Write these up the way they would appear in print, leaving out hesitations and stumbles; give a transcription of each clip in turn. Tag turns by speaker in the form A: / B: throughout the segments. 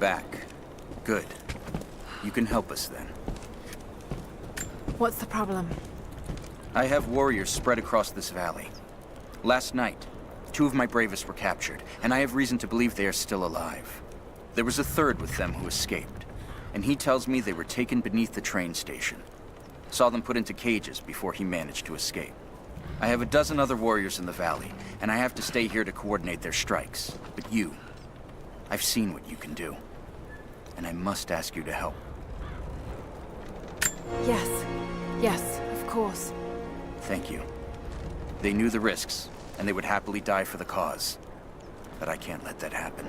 A: back. Good. You can help us then.
B: What's the problem?
A: I have warriors spread across this valley. Last night, 2 of my bravest were captured, and I have reason to believe they are still alive. There was a third with them who escaped, and he tells me they were taken beneath the train station. Saw them put into cages before he managed to escape. I have a dozen other warriors in the valley, and I have to stay here to coordinate their strikes. But you, I've seen what you can do, and I must ask you to help.
B: Yes. Yes, of course.
A: Thank you. They knew the risks, and they would happily die for the cause. But I can't let that happen.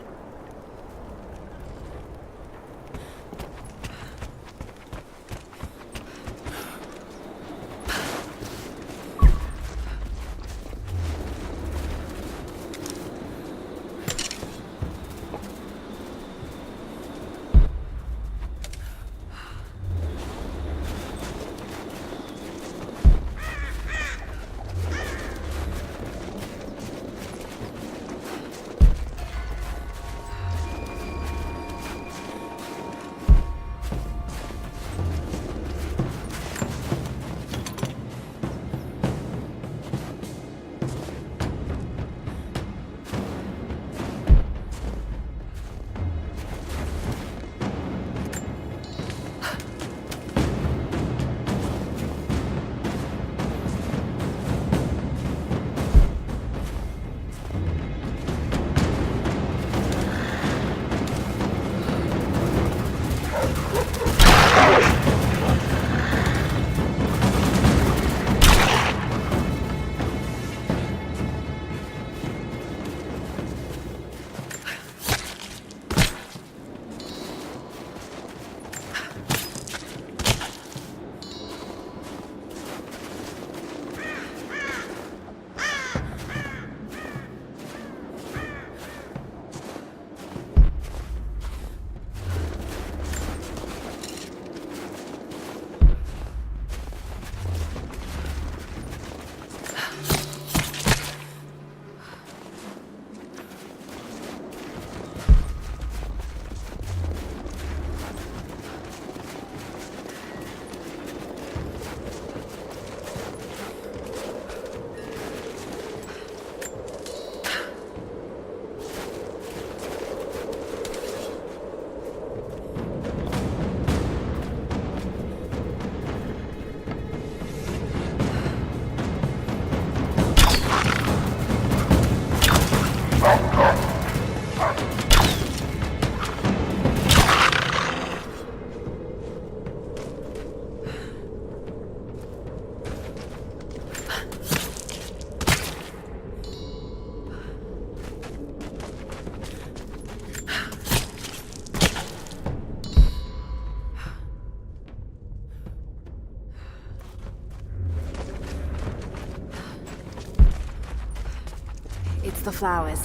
B: It's the flowers.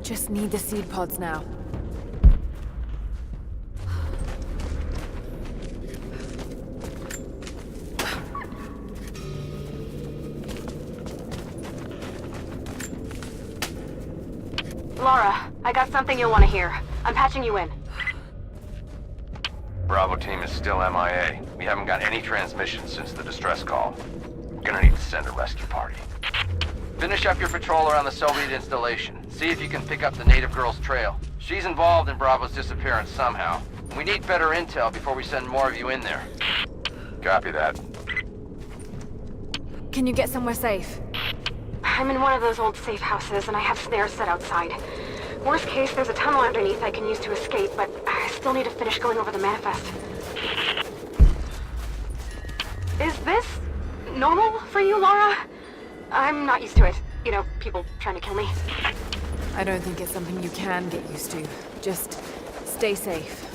B: Just need the seed pods now.
C: Lara, I got something you'll want to hear. I'm patching you in.
D: Bravo team is still MIA. We haven't got any transmissions since the distress call. We're gonna need to send a rescue party. Finish up your patrol around the Soviet installation. See if you can pick up the native girl's trail. She's involved in Bravo's disappearance somehow. We need better intel before we send more of you in there. Copy that.
B: Can you get somewhere safe?
C: I'm in one of those old safe houses, and I have snares set outside. Worst case, there's a tunnel underneath I can use to escape, but I still need to finish going over the manifest. Is this normal for you, Lara? I'm not used to it. You know, people trying to kill me.
B: I don't think it's something you can get used to. Just stay safe.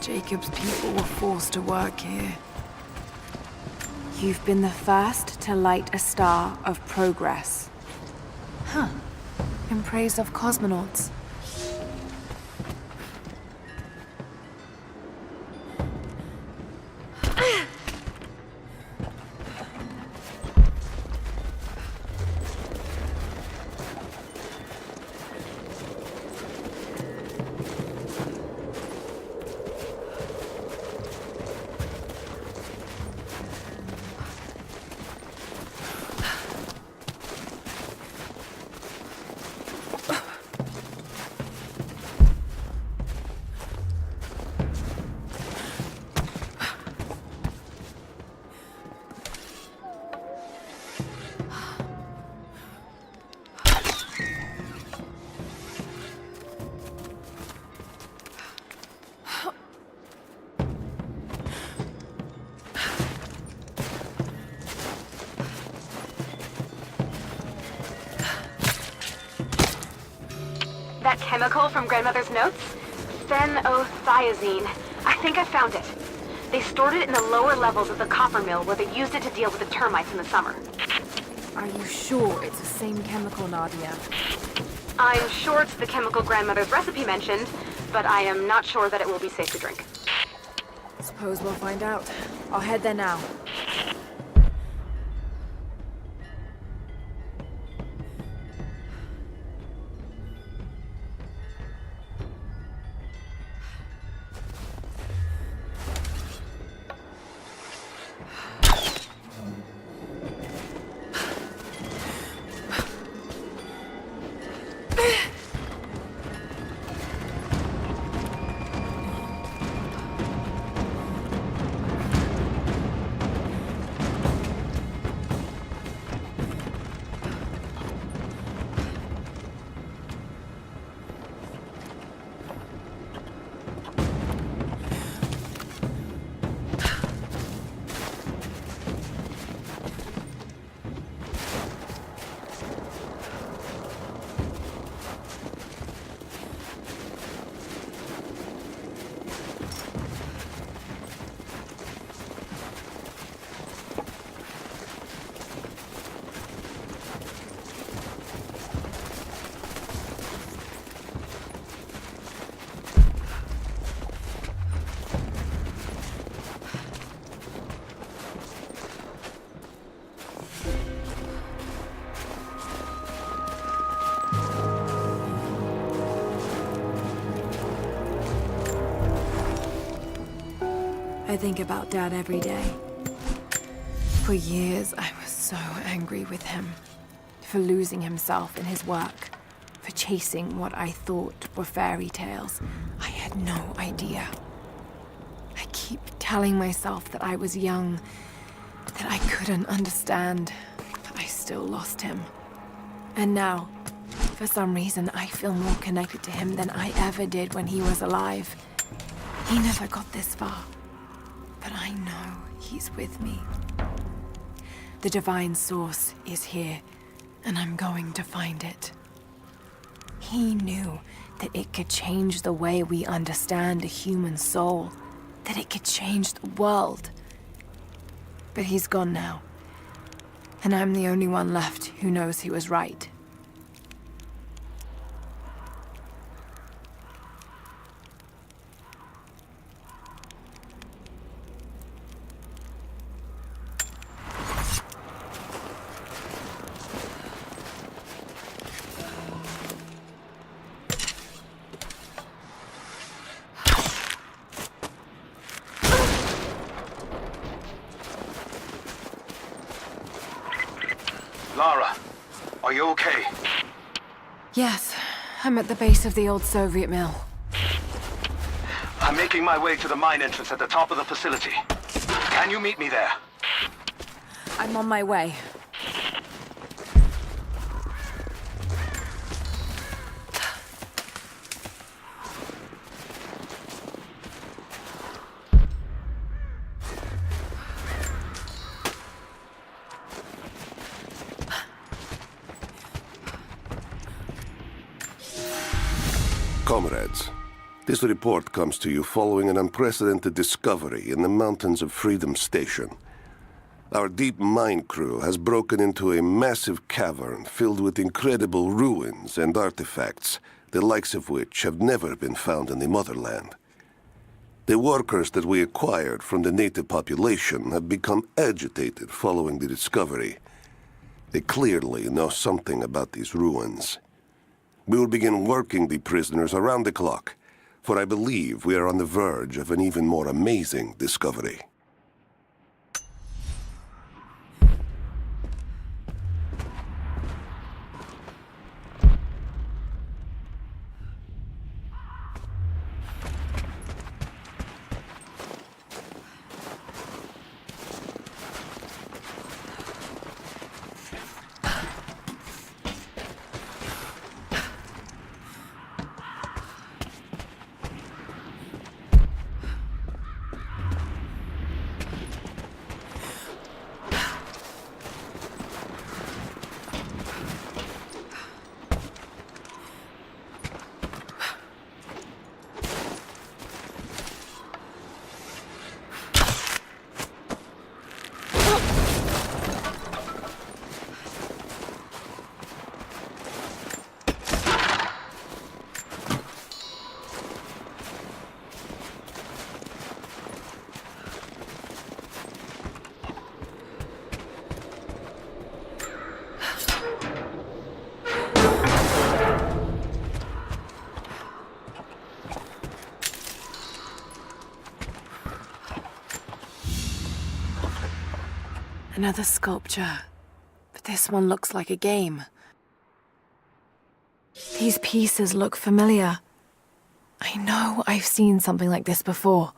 B: Jacob's people were forced to work here. You've been the first to light a star of progress. Huh. In praise of cosmonauts.
C: That chemical from Grandmother's notes? Phenothiazine. I think I found it. They stored it in the lower levels of the copper mill where they used it to deal with the termites in the summer.
B: Are you sure it's the same chemical, Nadia?
C: I'm sure it's the chemical Grandmother's recipe mentioned, but I am not sure that it will be safe to drink.
B: Suppose we'll find out. I'll head there now. I think about Dad every day. For years, I was so angry with him. For losing himself in his work. For chasing what I thought were fairy tales. I had no idea. I keep telling myself that I was young, that I couldn't understand, but I still lost him. And now, for some reason, I feel more connected to him than I ever did when he was alive. He never got this far. But I know he's with me. The divine source is here, and I'm going to find it. He knew that it could change the way we understand a human soul, that it could change the world. But he's gone now, and I'm the only one left who knows he was right.
E: Lara, are you okay?
B: Yes, I'm at the base of the old Soviet mill.
E: I'm making my way to the mine entrance at the top of the facility. Can you meet me there?
B: I'm on my way.
F: Comrades, This report comes to you following an unprecedented discovery in the mountains of Freedom Station. Our deep mine crew has broken into a massive cavern filled with incredible ruins and artifacts, the likes of which have never been found in the motherland. The workers that we acquired from the native population have become agitated following the discovery. They clearly know something about these ruins. We will begin working the prisoners around the clock, for I believe we are on the verge of an even more amazing discovery.
B: Another sculpture, but this one looks like a game. These pieces look familiar. I know I've seen something like this before.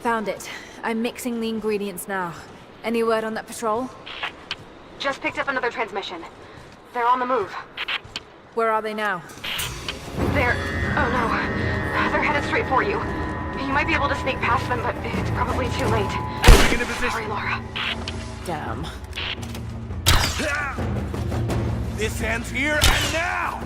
G: Found it. I'm mixing the ingredients now. Any word on that patrol?
C: Just picked up another transmission. They're on the move.
G: Where are they now?
C: They're... oh no. They're headed straight for you. You might be able to sneak past them, but it's probably too late. Sorry, Laura.
G: Damn.
E: This ends here and now!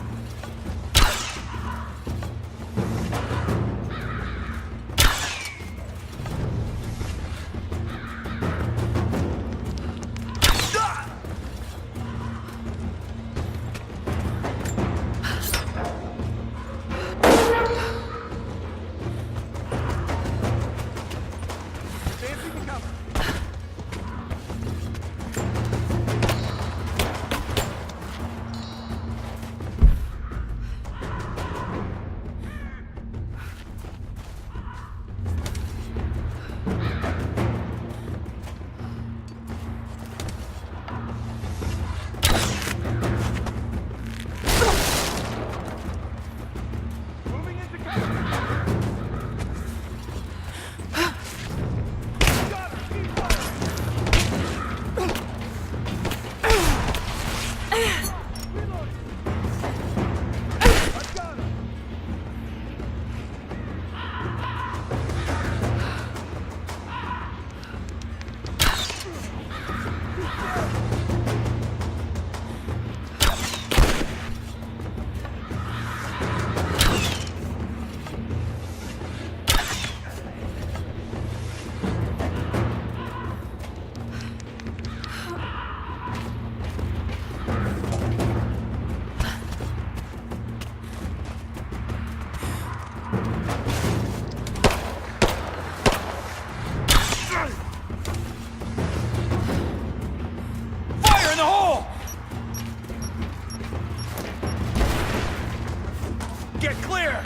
H: Get clear!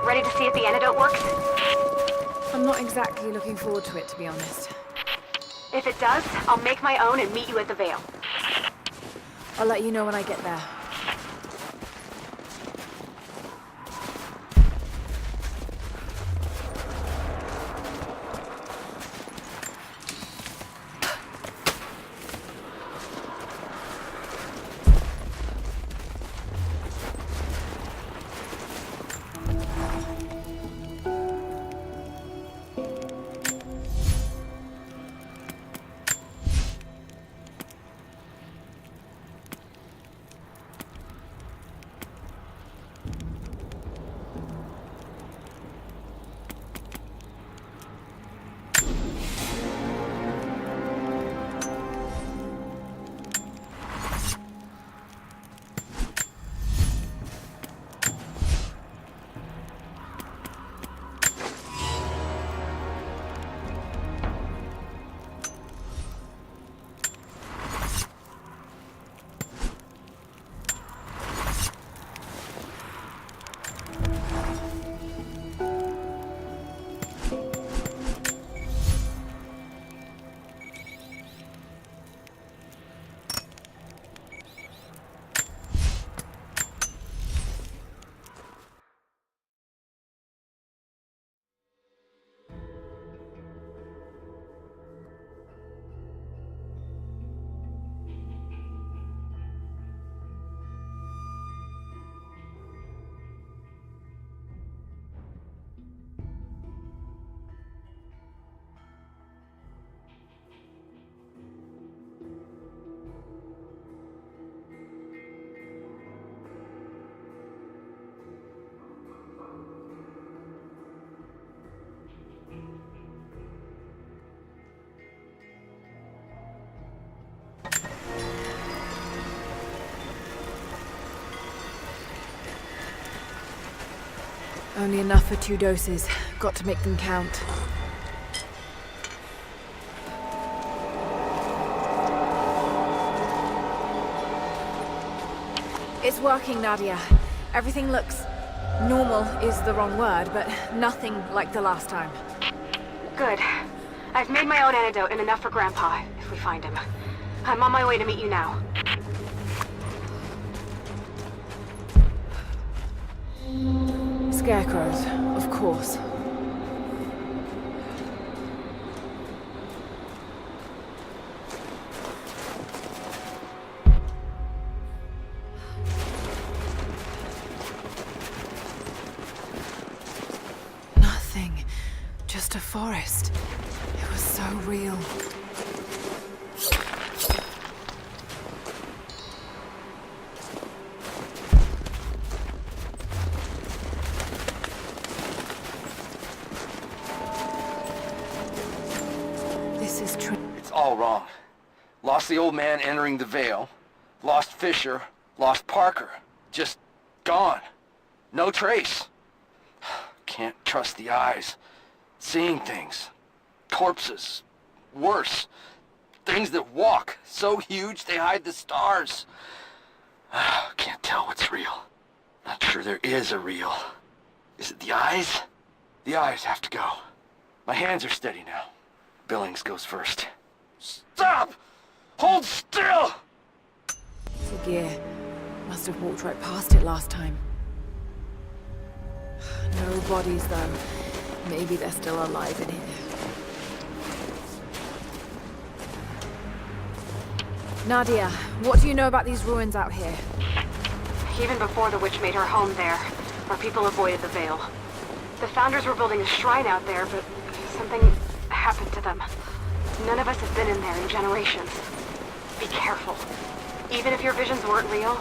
C: Ready to see if the antidote works?
G: I'm not exactly looking forward to it, to be honest.
C: If it does, I'll make my own and meet you at the Vale.
G: I'll let you know when I get there. Only enough for 2 doses. Got to make them count. It's working, Nadia. Everything looks... normal is the wrong word, but nothing like the last time.
C: Good. I've made my own antidote and enough for Grandpa, if we find him. I'm on my way to meet you now.
G: Scarecrows, of course.
B: Nothing. Just a forest. It was so real.
D: It's all wrong. Lost the old man entering the Vale. Lost Fisher. Lost Parker. Just gone. No trace. Can't trust the eyes. Seeing things. Corpses. Worse. Things that walk. So huge they hide the stars. Can't tell what's real. Not sure there is a real. Is it the eyes? The eyes have to go. My hands are steady now. Billings goes first. Stop! Hold still!
B: The gear. Must have walked right past it last time. No bodies, though. Maybe they're still alive in here.
G: Nadia, what do you know about these ruins out here?
C: Even before the witch made her home there, our people avoided the Vale. The Founders were building a shrine out there, but something happened to them. None of us have been in there in generations. Be careful. Even if your visions weren't real,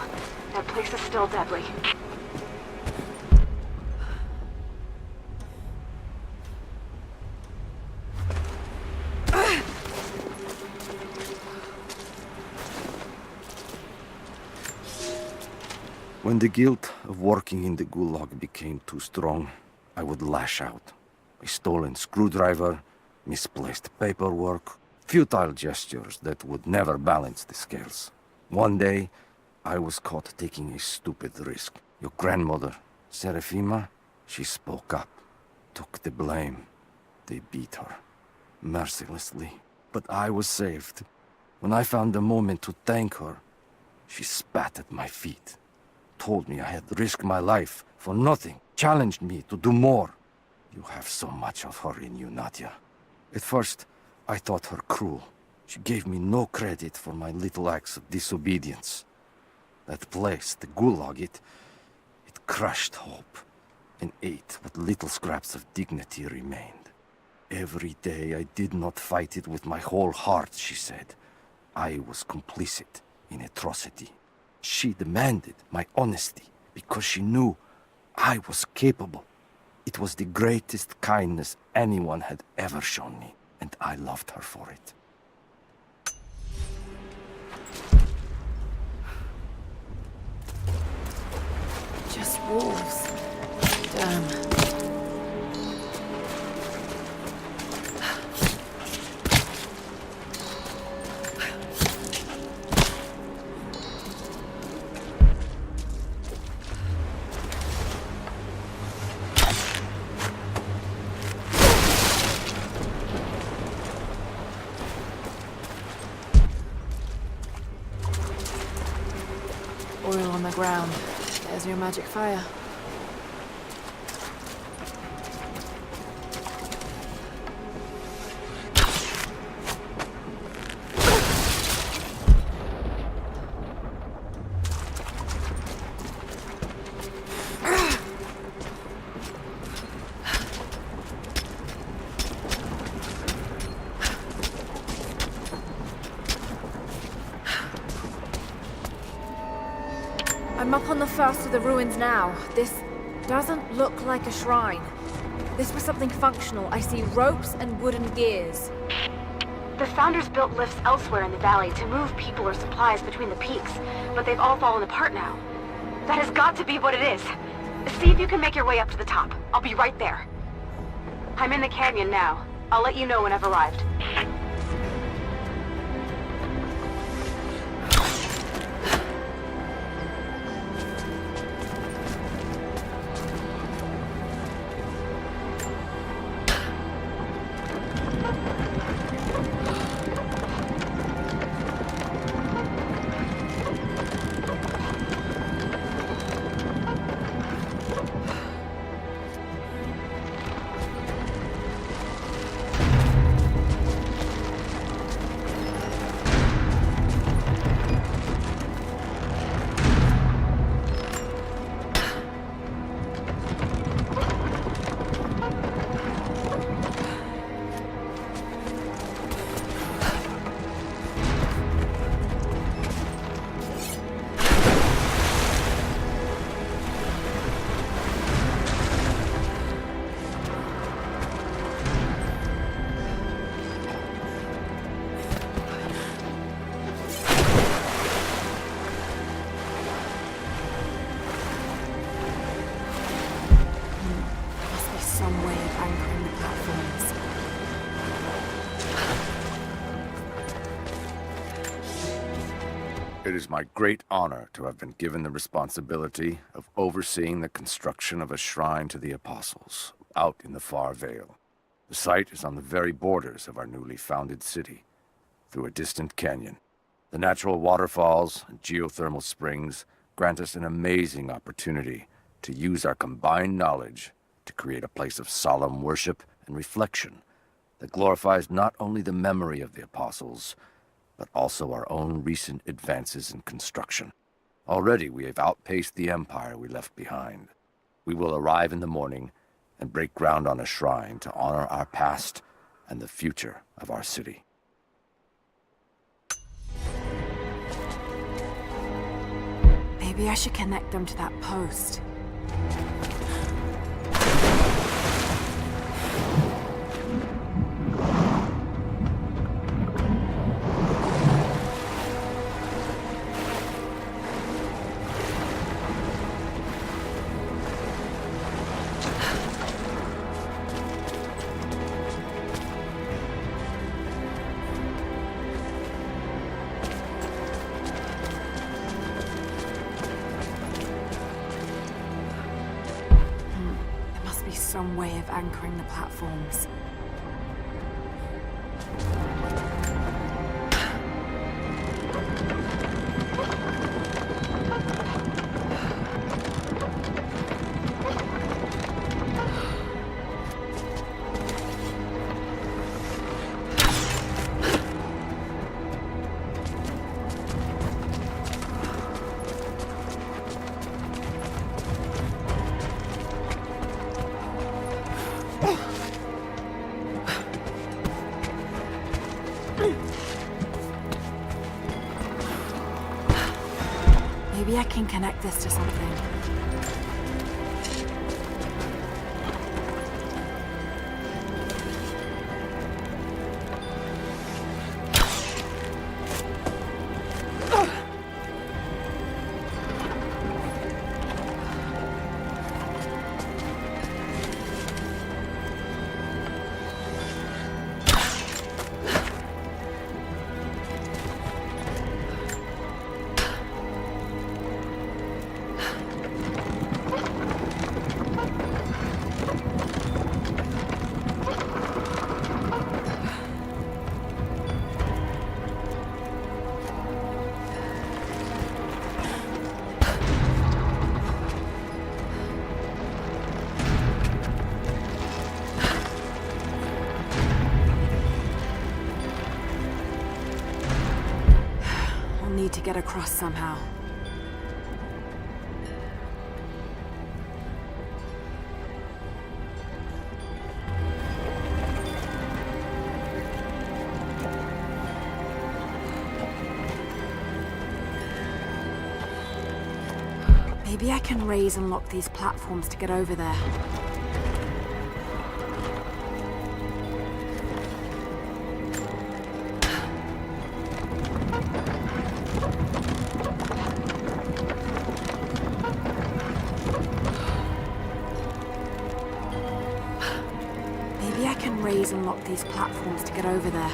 C: that place is still deadly.
D: When the guilt of working in the Gulag became too strong, I would lash out. A stolen screwdriver, misplaced paperwork,
H: Futile gestures that would never balance the scales. One day, I was caught taking a stupid risk. Your grandmother, Seraphima, she spoke up, took the blame. They beat her, mercilessly. But I was saved. When I found the moment to thank her, she spat at my feet, told me I had risked my life for nothing, challenged me to do more. You have so much of her in you, Nadia. At first, I thought her cruel. She gave me no credit for my little acts of disobedience. That place, the Gulag, it crushed hope and ate what little scraps of dignity remained. Every day I did not fight it with my whole heart, she said. I was complicit in atrocity. She demanded my honesty because she knew I was capable. It was the greatest kindness anyone had ever shown me, and I loved her for it.
B: Just wolves. Damn. Oil on the ground. There's your magic fire.
G: I'm up on the first of the ruins now. This doesn't look like a shrine. This was something functional. I see ropes and wooden gears.
C: The Founders built lifts elsewhere in the valley to move people or supplies between the peaks, but they've all fallen apart now. That has got to be what it is. See if you can make your way up to the top. I'll be right there. I'm in the canyon now. I'll let you know when I've arrived.
B: Some way of anchoring the platforms.
H: It is my great honor to have been given the responsibility of overseeing the construction of a shrine to the Apostles out in the Far Vale. The site is on the very borders of our newly founded city, through a distant canyon. The natural waterfalls and geothermal springs grant us an amazing opportunity to use our combined knowledge to create a place of solemn worship and reflection that glorifies not only the memory of the Apostles, but also our own recent advances in construction. Already we have outpaced the empire we left behind. We will arrive in the morning and break ground on a shrine to honor our past and the future of our city.
B: Maybe I should connect them to that post. some way of anchoring the platforms. Maybe I can connect this to something. Need to get across somehow. Maybe I can raise and lock these platforms to get over there. Maybe I can raise and lock these platforms to get over there.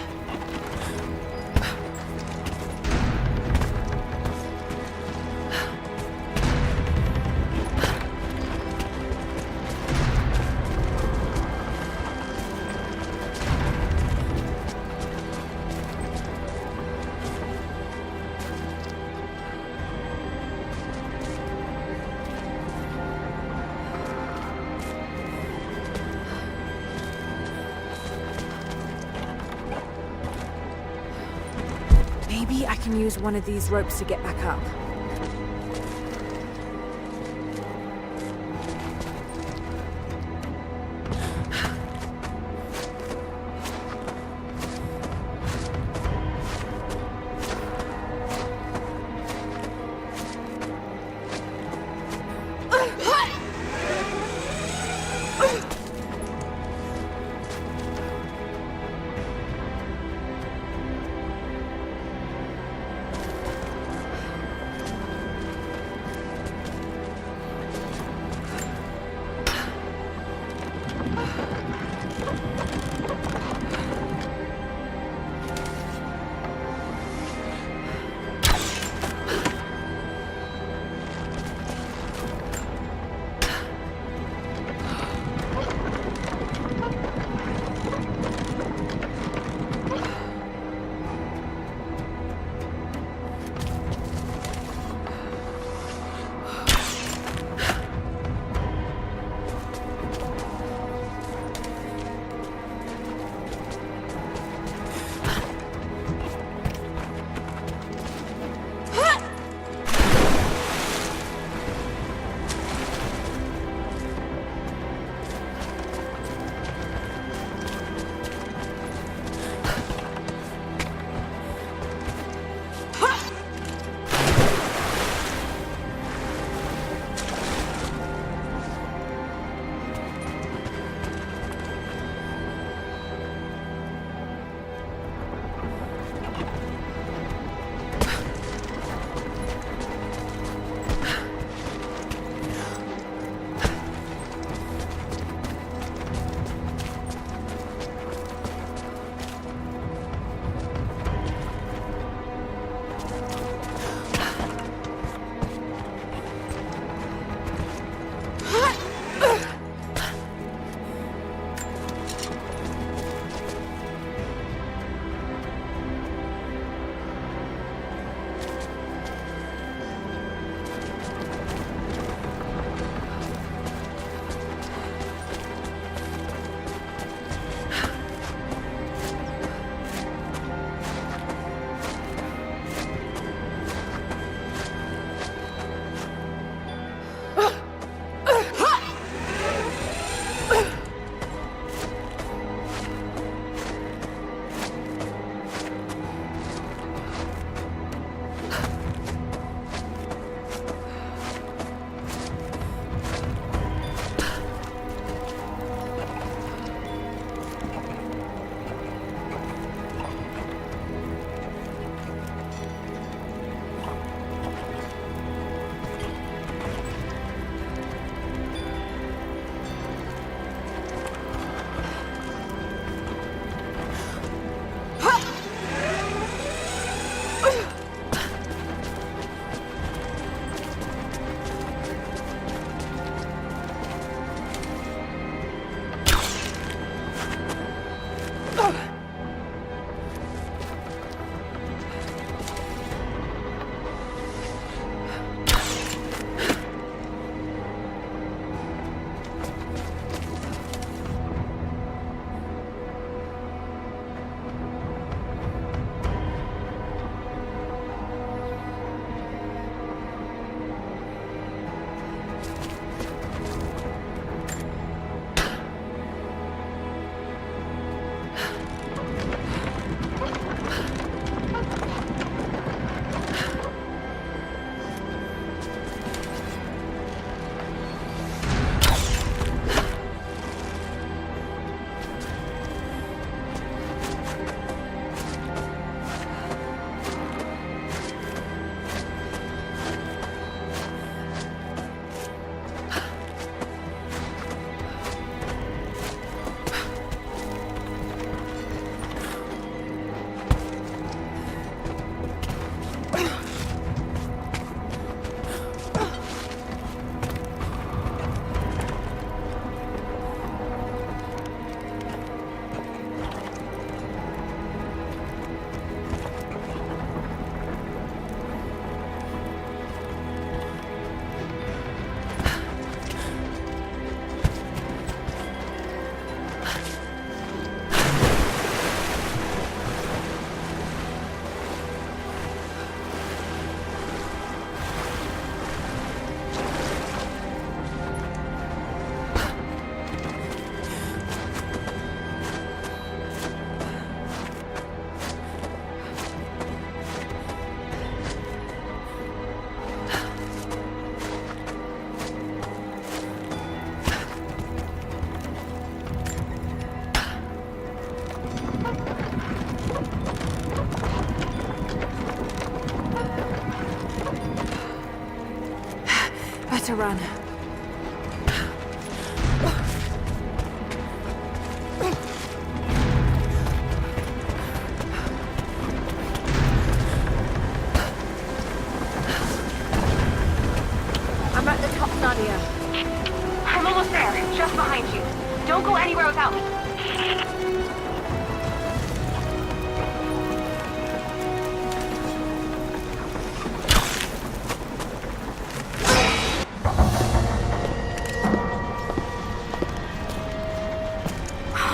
B: Maybe I can use one of these ropes to get back up. to run.
G: I'm at the top, Nadia.
C: I'm almost there, just behind you. Don't go anywhere without me.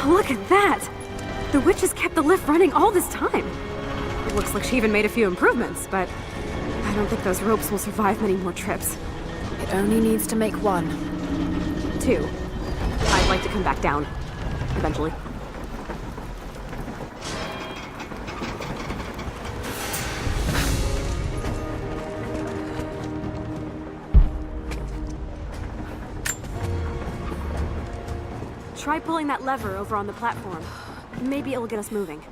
I: Look at that! The witch has kept the lift running all this time. It looks like she even made a few improvements, but I don't think those ropes will survive many more trips.
B: It only needs to make one.
I: 2. I'd like to come back down. Eventually. Try pulling that lever over on the platform. Maybe it'll get us moving.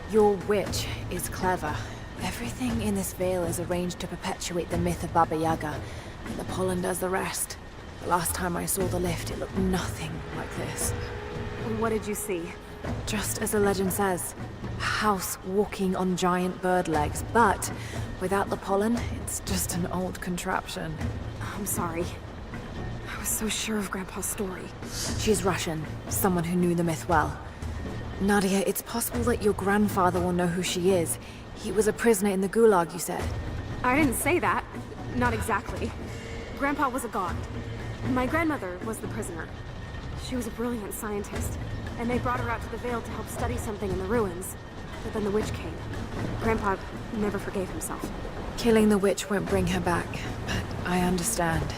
B: Your witch is clever. Everything in this veil is arranged to perpetuate the myth of Baba Yaga, and the pollen does the rest. The last time I saw the lift, it looked nothing like this.
I: What did you see?
B: Just as the legend says, a house walking on giant bird legs, but without the pollen, it's just an old contraption.
I: I'm sorry. I was so sure of Grandpa's story.
B: She's Russian, someone who knew the myth well. Nadia, it's possible that your grandfather will know who she is. He was a prisoner in the Gulag, you said.
I: I didn't say that. Not exactly. Grandpa was a god. My grandmother was the prisoner. She was a brilliant scientist, and they brought her out to the Vale to help study something in the ruins. But then the witch came. Grandpa never forgave himself.
B: Killing the witch won't bring her back, but I understand.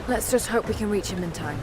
B: Let's just hope we can reach him in time.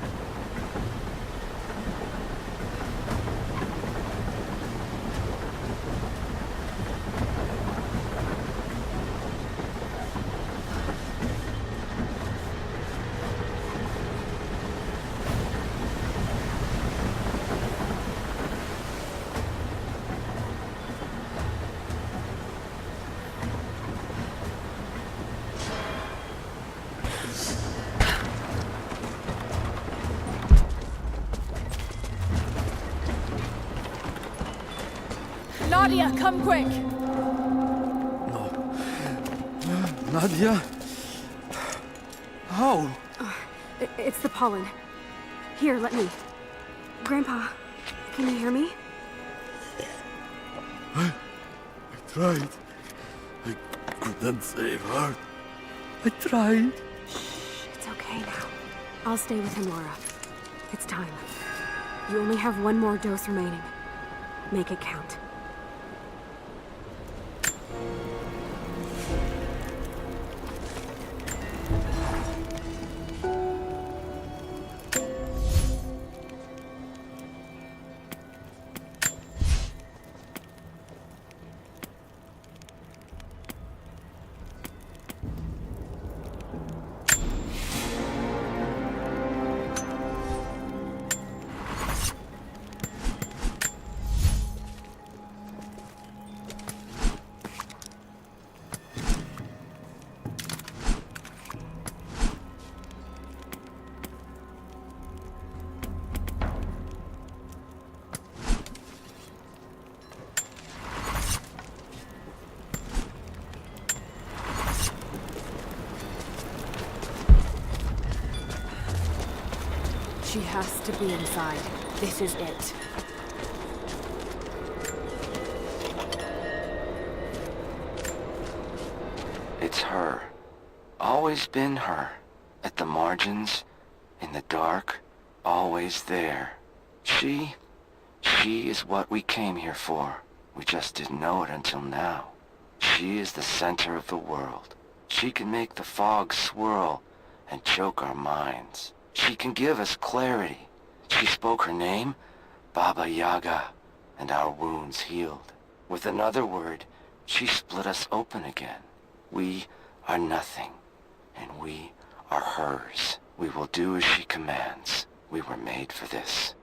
B: Nadia, come quick!
H: Nadia? How?
I: It's the pollen. Here, let me. Grandpa, can you hear me?
H: I tried. I couldn't save her. I tried.
I: Shh, it's okay now. I'll stay with him, Laura. It's time. You only have one more dose remaining. Make it count.
B: She has to be inside. This is it.
H: It's her. Always been her. At the margins, in the dark, always there. She is what we came here for. We just didn't know it until now. She is the center of the world. She can make the fog swirl and choke our minds. She can give us clarity. She spoke her name, Baba Yaga, and our wounds healed. With another word, she split us open again. We are nothing, and we are hers. We will do as she commands. We were made for this.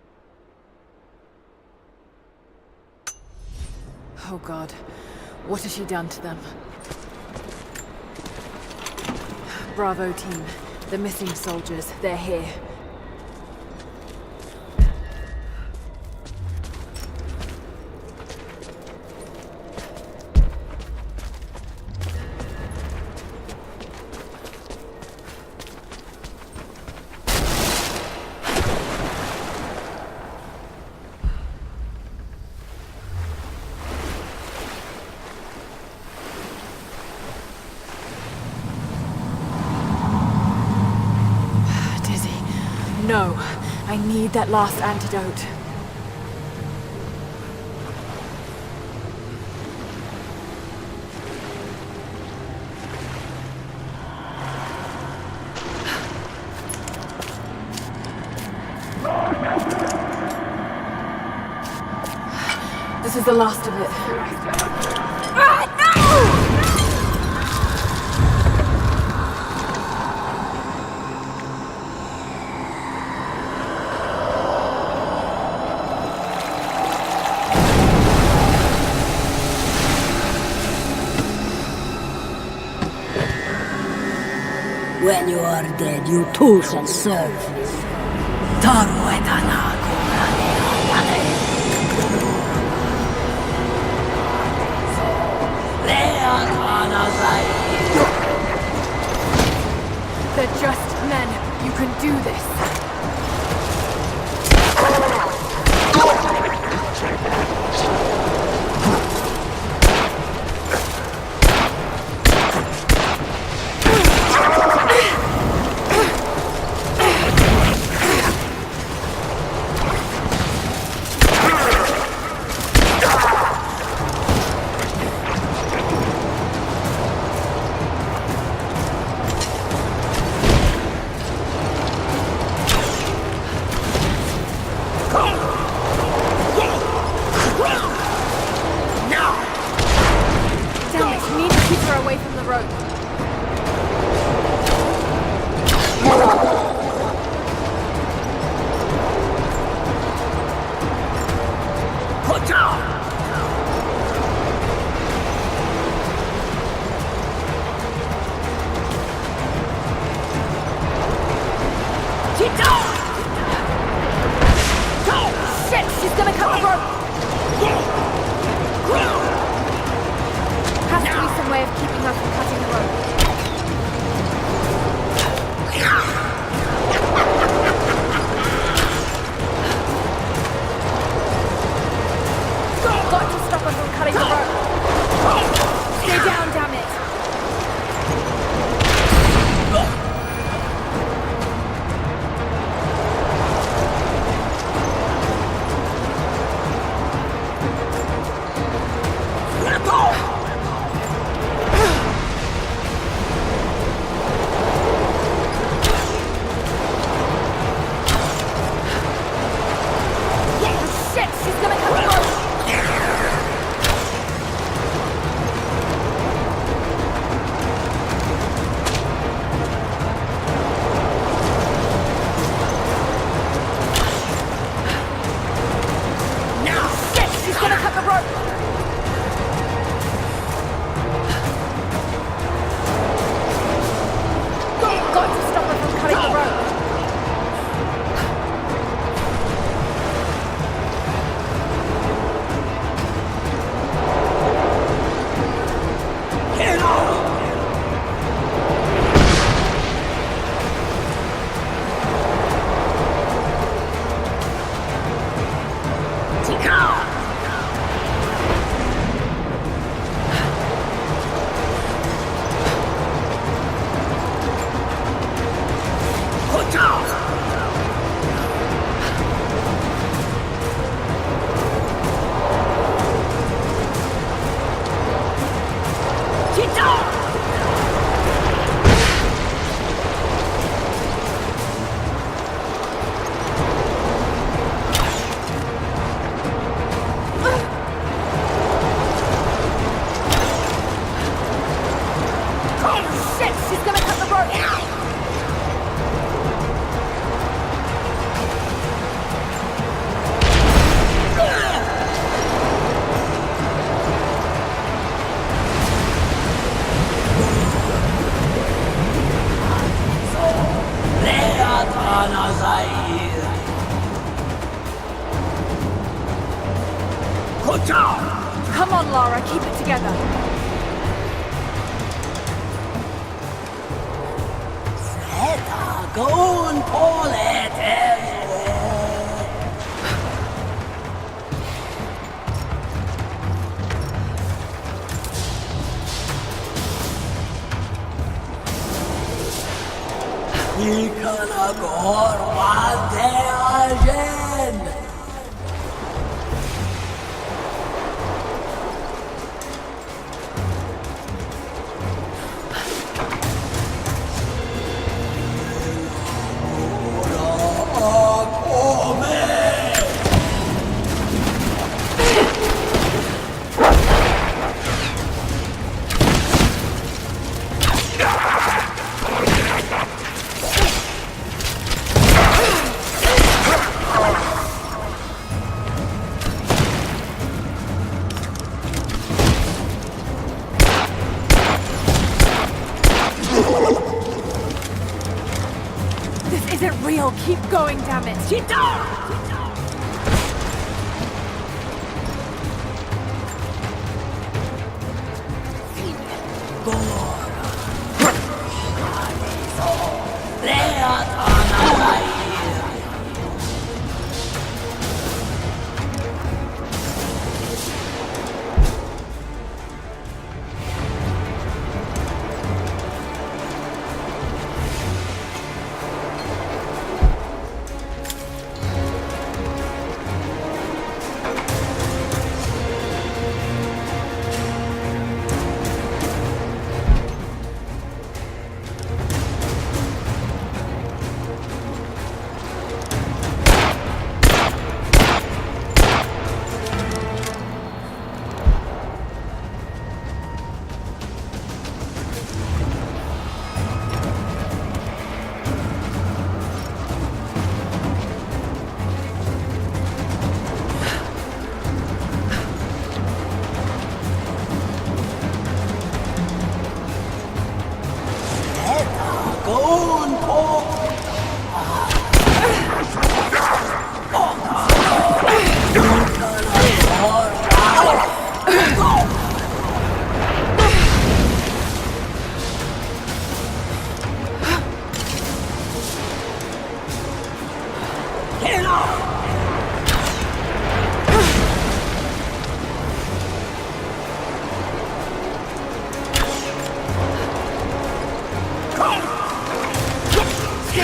B: Oh God, what has she done to them? Bravo team, the missing soldiers, they're here. No, I need that last antidote. This is the last of it. Ah, no!
J: When you are dead, you too shall serve. Taru et anaku
B: They're just men. You can do this.
G: Come on, Lara, keep it together.
J: Gon polete. Ikana gorwa de ajen.
G: This isn't real. Keep going, damn it. Stay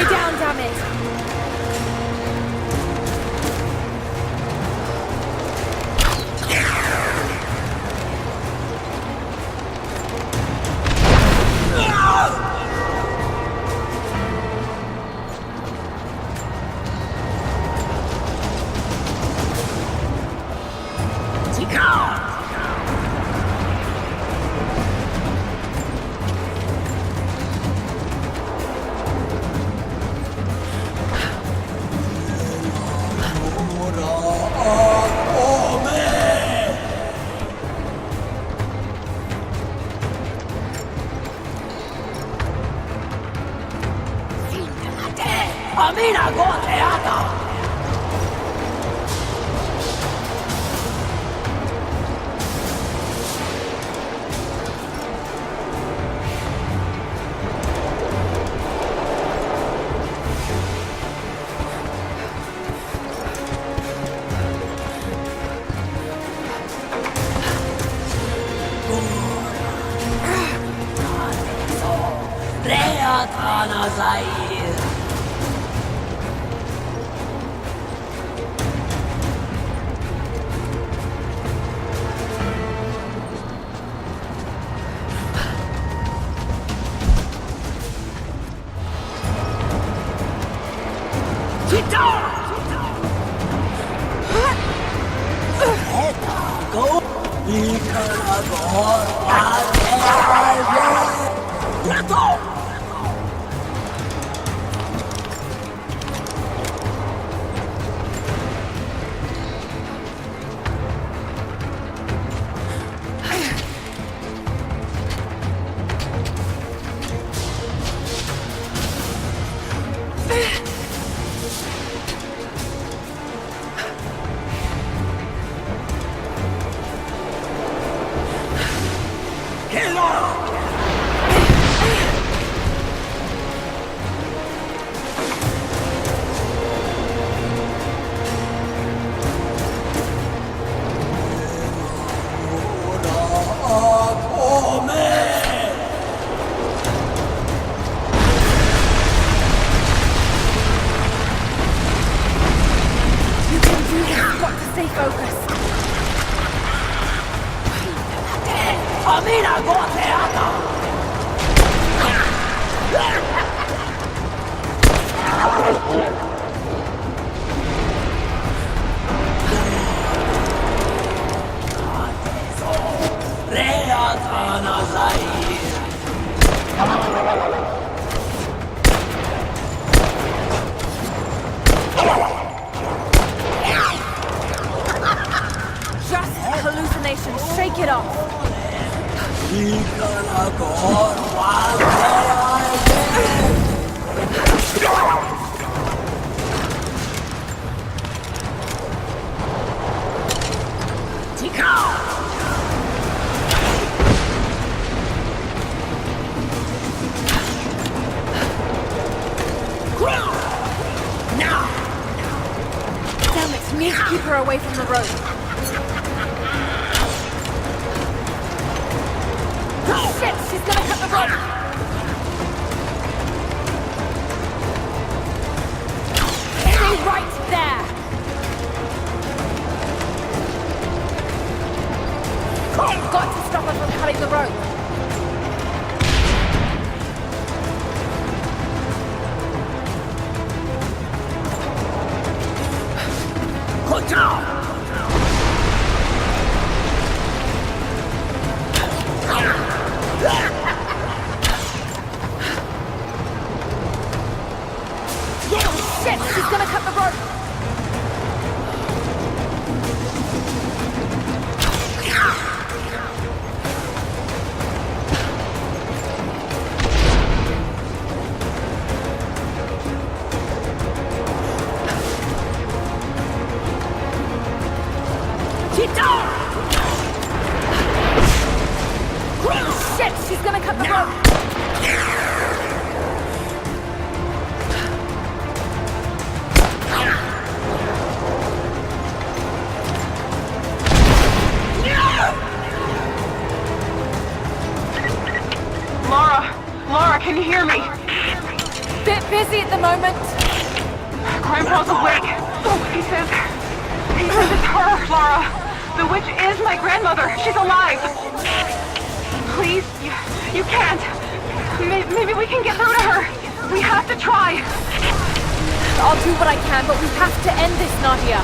G: down, damn it!
J: Amina goteata! Reatana Zair!
G: Stay focused.
J: Amina Goteata!
G: Just a hallucination. Shake it off. Damn it, need to keep her away from the road. Shit, she's gonna cut the rope! Stay right there! You've got to stop her from cutting the rope! Shit, she's gonna cut the rope! Shit, she's gonna cut the rope!
C: Laura, can you hear me?
G: Bit busy at the moment.
C: Grandpa's awake. He says it's her, Laura. The witch is my grandmother. She's alive. Please, you can't. Maybe we can get through to her. We have to try.
G: I'll do what I can, but we have to end this, Nadia.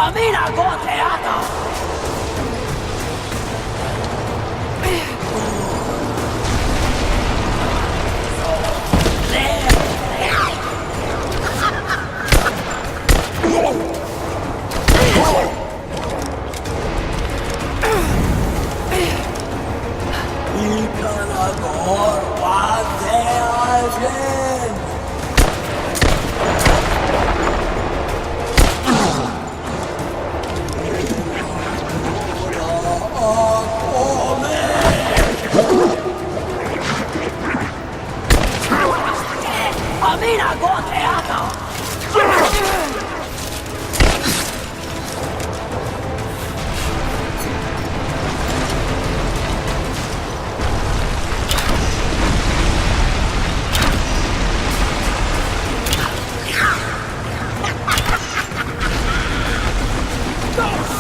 J: Amina goteata! Ikanagor wade algen! Amina goteata!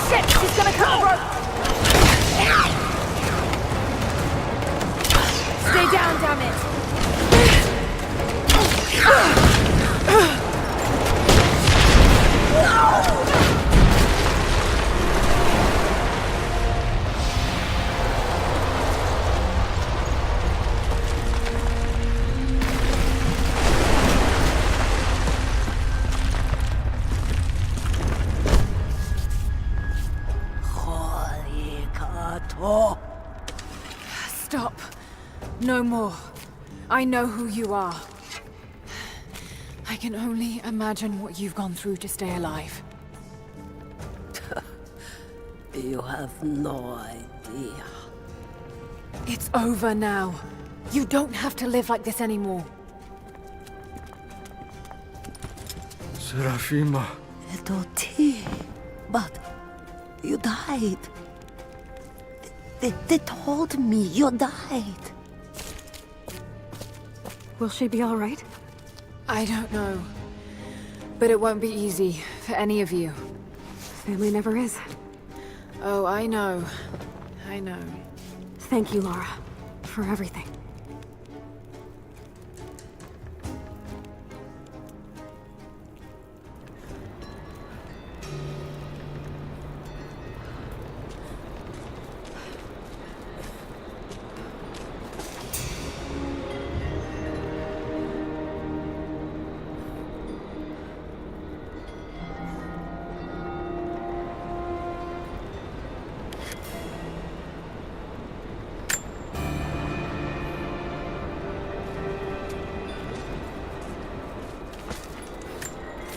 G: Shit! She's gonna cut the rope! Stay down, damn it! Stop. No more. I know who you are. I can only imagine what you've gone through to stay alive.
J: You have no idea.
B: It's over now. You don't have to live like this anymore.
H: Serafima.
J: Edoti, but you died. They told me you died.
I: Will she be all right?
B: I don't know. But it won't be easy for any of you.
I: Family never is.
B: Oh, I know. I know.
I: Thank you, Lara, for everything.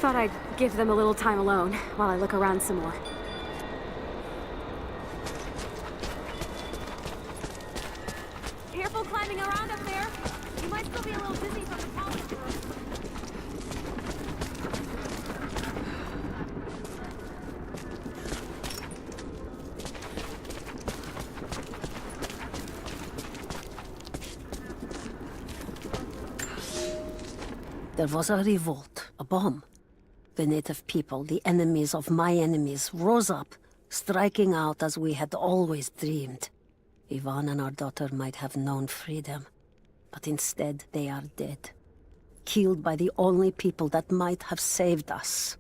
I: Thought I'd give them a little time alone while I look around some more. Careful climbing around up there. You might still be a little dizzy from the polish room.
J: There was a revolt, a bomb. The native people, the enemies of my enemies, rose up, striking out as we had always dreamed. Ivan and our daughter might have known freedom, but instead they are dead. Killed by the only people that might have saved us.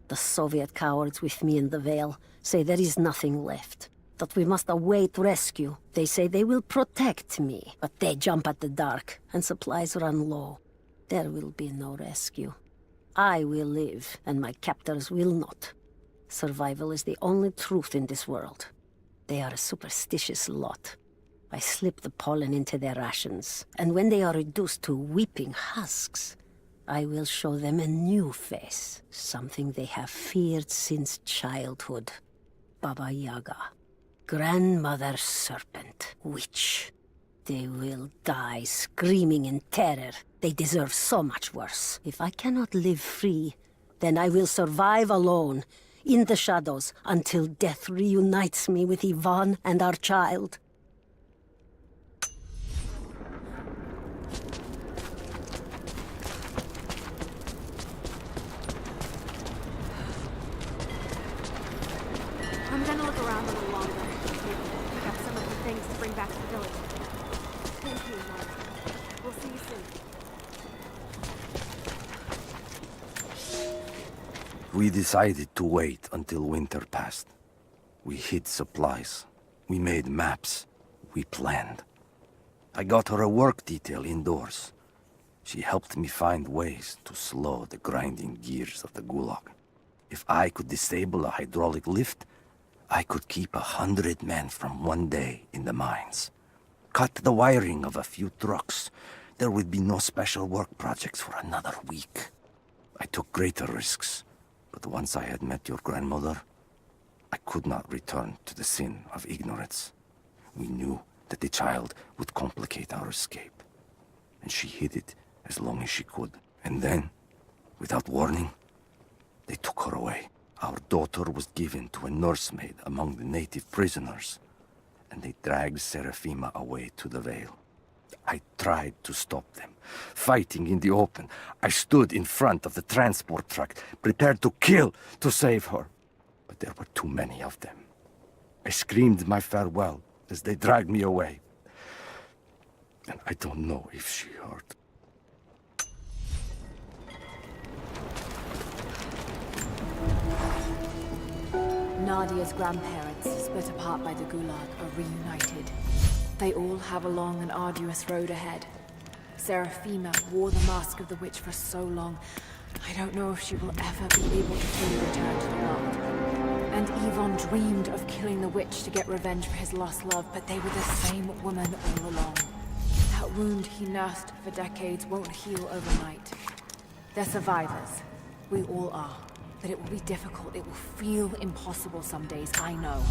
J: The Soviet cowards with me in the Vale say there is nothing left, that we must await rescue. They say they will protect me, but they jump at the dark, and supplies run low. There will be no rescue. I will live, and my captors will not. Survival is the only truth in this world. They are a superstitious lot. I slip the pollen into their rations, and when they are reduced to weeping husks, I will show them a new face, something they have feared since childhood. Baba Yaga, Grandmother Serpent, Witch. They will die screaming in terror. They deserve so much worse. If I cannot live free, then I will survive alone, in the shadows, until death reunites me with Ivan and our child.
I: I'm gonna look around a little longer. Maybe pick up some of the things to bring back to the village. Thank you, Mark. We'll see you soon.
H: We decided to wait until winter passed. We hid supplies. We made maps. We planned. I got her a work detail indoors. She helped me find ways to slow the grinding gears of the Gulag. If I could disable a hydraulic lift, I could keep 100 men from one day in the mines. Cut the wiring of a few trucks. There would be no special work projects for another week. I took greater risks, but once I had met your grandmother, I could not return to the sin of ignorance. We knew that the child would complicate our escape, and she hid it as long as she could. And then, without warning, they took her away. Our daughter was given to a nursemaid among the native prisoners, and they dragged Seraphima away to the Vale. I tried to stop them, fighting in the open. I stood in front of the transport truck, prepared to kill to save her. But there were too many of them. I screamed my farewell as they dragged me away. And I don't know if she heard.
B: Nadia's grandparents, split apart by the Gulag, are reunited. They all have a long and arduous road ahead. Seraphima wore the mask of the witch for so long, I don't know if she will ever be able to fully return to the world. And Ivan dreamed of killing the witch to get revenge for his lost love, but they were the same woman all along. That wound he nursed for decades won't heal overnight. They're survivors. We all are. But it will be difficult. It will feel impossible some days, I know.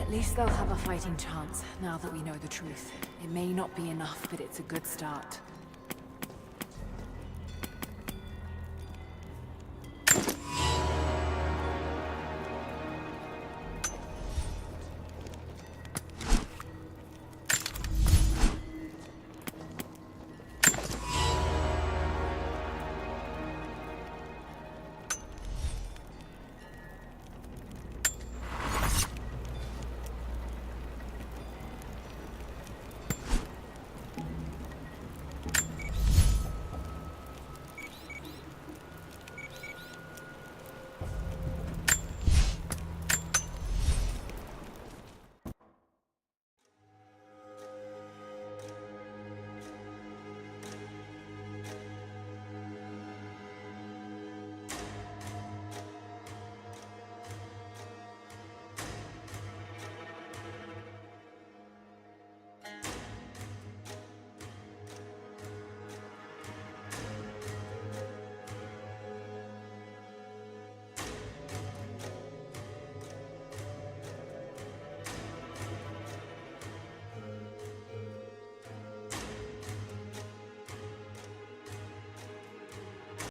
B: At least they'll have a fighting chance, now that we know the truth. It may not be enough, but it's a good start.